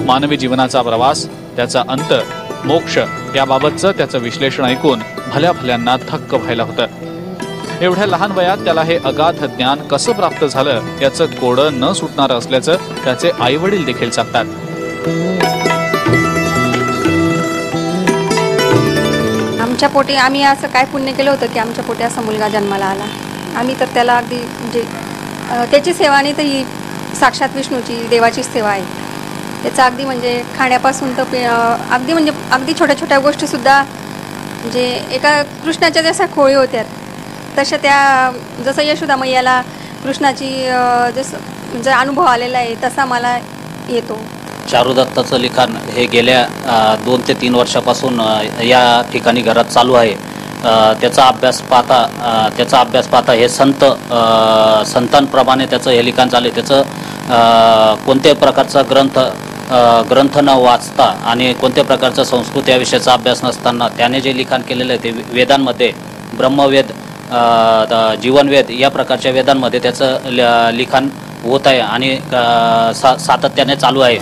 मानवी जीवनाचा प्रवास, त्याचा अंत, मोक्ष याबाबतचं त्याचं विश्लेषण ऐकून भल्या भल्यांना थक्क व्हायला होतं। एवढ्या लहान वयात त्याला हे अगाध ज्ञान कसं प्राप्त झालं याचं कोडं न सुटणारं असल्याचं त्याचे आईवडील देखील सांगतात। आमच्या पोटी आम्ही असं काय पुण्य केलं होतं की आमच्या पोटी असा मुलगा जन्माला आला। आम्ही तर त्याला अगदी म्हणजे त्याची सेवा नाही तर ही साक्षात विष्णूची देवाची सेवा आहे। त्याचा अगदी म्हणजे खाण्यापासून तर अगदी छोट्या छोट्या गोष्टीसुद्धा म्हणजे एका कृष्णाच्या जशा खोळी होत्या तशा त्या, जसं यशोदा मैयाला कृष्णाची जसं अनुभव आलेला आहे तसा मला येतो। चारू दत्ताचं लिखाण हे गेल्या 2 ते 3 वर्षापासून या ठिकाणी घरात चालू आहे। त्याचा अभ्यास पाहता हे संतांप्रमाणे त्याचं हे लिखाण चालू आहे। त्याचं कोणत्याही प्रकारचा ग्रंथ न वाचता आणि कोणत्या प्रकारचा संस्कृत या विषयाचा अभ्यास नसताना त्याने जे लिखाण केलेलं आहे ते वेदांमध्ये ब्रह्मवेद, जीवनवेद या प्रकारच्या वेदांमध्ये त्याचं लिखाण होत आहे आणि सातत्याने चालू आहे।